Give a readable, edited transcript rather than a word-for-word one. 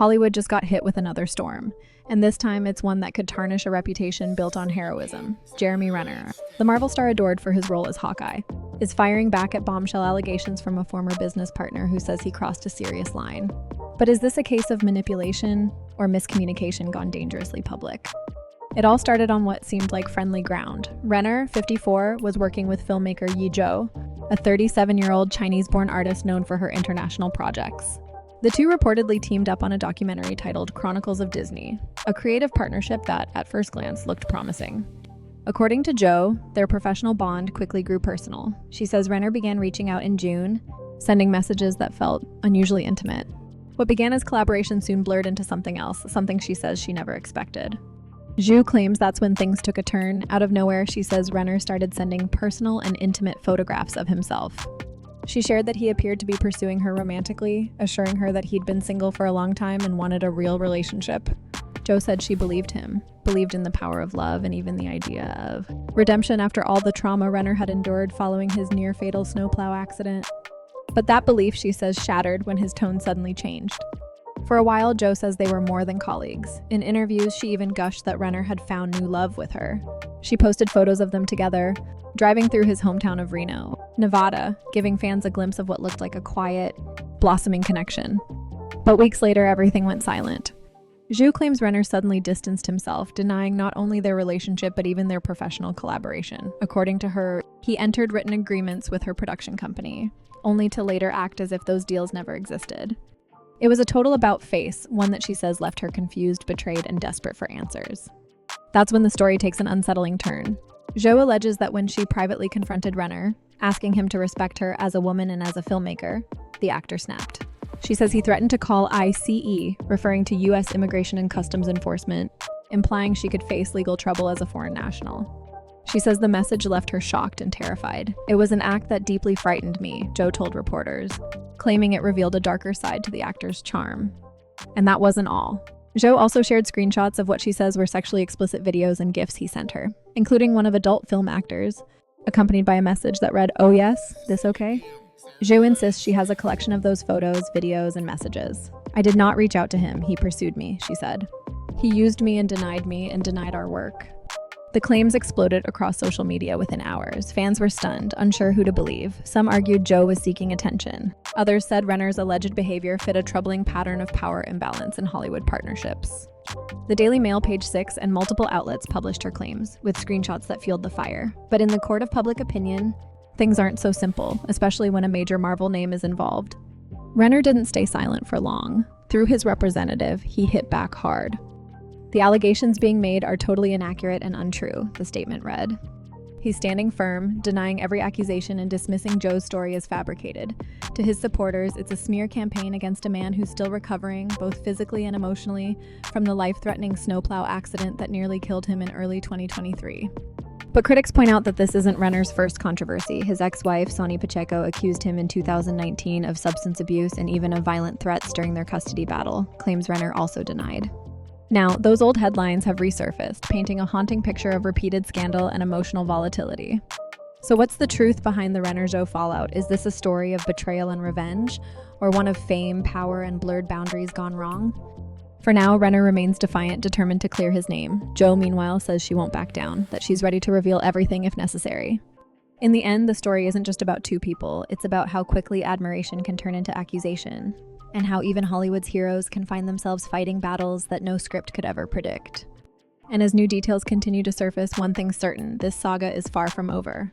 Hollywood just got hit with another storm, and this time it's one that could tarnish a reputation built on heroism. Jeremy Renner, the Marvel star adored for his role as Hawkeye, is firing back at bombshell allegations from a former business partner who says he crossed a serious line. But is this a case of manipulation or miscommunication gone dangerously public? It all started on what seemed like friendly ground. Renner, 54, was working with filmmaker Zhou, a 37-year-old Chinese-born artist known for her international projects. The two reportedly teamed up on a documentary titled Chronicles of Disney, a creative partnership that, at first glance, looked promising. According to Zhou, their professional bond quickly grew personal. She says Renner began reaching out in June, sending messages that felt unusually intimate. What began as collaboration soon blurred into something else, something she says she never expected. Zhou claims that's when things took a turn. Out of nowhere, she says Renner started sending personal and intimate photographs of himself. She shared that he appeared to be pursuing her romantically, assuring her that he'd been single for a long time and wanted a real relationship. Zhou said she believed him, believed in the power of love and even the idea of redemption after all the trauma Renner had endured following his near-fatal snowplow accident. But that belief, she says, shattered when his tone suddenly changed. For a while, Zhou says they were more than colleagues. In interviews, she even gushed that Renner had found new love with her. She posted photos of them together, driving through his hometown of Reno, Nevada, giving fans a glimpse of what looked like a quiet, blossoming connection. But weeks later, everything went silent. Zhou claims Renner suddenly distanced himself, denying not only their relationship but even their professional collaboration. According to her, he entered written agreements with her production company, only to later act as if those deals never existed. It was a total about-face, one that she says left her confused, betrayed, and desperate for answers. That's when the story takes an unsettling turn. Zhou alleges that when she privately confronted Renner, asking him to respect her as a woman and as a filmmaker, the actor snapped. She says he threatened to call ICE, referring to U.S. Immigration and Customs Enforcement, implying she could face legal trouble as a foreign national. She says the message left her shocked and terrified. It was an act that deeply frightened me, Zhou told reporters, claiming it revealed a darker side to the actor's charm. And that wasn't all. Zhou also shared screenshots of what she says were sexually explicit videos and gifs he sent her, including one of adult film actors, accompanied by a message that read, "Oh yes, this okay?" Zhou insists she has a collection of those photos, videos, and messages. "I did not reach out to him, he pursued me," she said. "He used me and denied our work." The claims exploded across social media within hours. Fans were stunned, unsure who to believe. Some argued Zhou was seeking attention. Others said Renner's alleged behavior fit a troubling pattern of power imbalance in Hollywood partnerships. The Daily Mail, Page 6, and multiple outlets published her claims, with screenshots that fueled the fire. But in the court of public opinion, things aren't so simple, especially when a major Marvel name is involved. Renner didn't stay silent for long. Through his representative, he hit back hard. "The allegations being made are totally inaccurate and untrue," the statement read. He's standing firm, denying every accusation and dismissing Zhou's story as fabricated. To his supporters, it's a smear campaign against a man who's still recovering, both physically and emotionally, from the life-threatening snowplow accident that nearly killed him in early 2023. But critics point out that this isn't Renner's first controversy. His ex-wife, Sonny Pacheco, accused him in 2019 of substance abuse and even of violent threats during their custody battle, claims Renner also denied. Now, those old headlines have resurfaced, painting a haunting picture of repeated scandal and emotional volatility. So what's the truth behind the Renner-Zhou fallout? Is this a story of betrayal and revenge, or one of fame, power, and blurred boundaries gone wrong? For now, Renner remains defiant, determined to clear his name. Zhou, meanwhile, says she won't back down, that she's ready to reveal everything if necessary. In the end, the story isn't just about two people, it's about how quickly admiration can turn into accusation, and how even Hollywood's heroes can find themselves fighting battles that no script could ever predict. And as new details continue to surface, one thing's certain, this saga is far from over.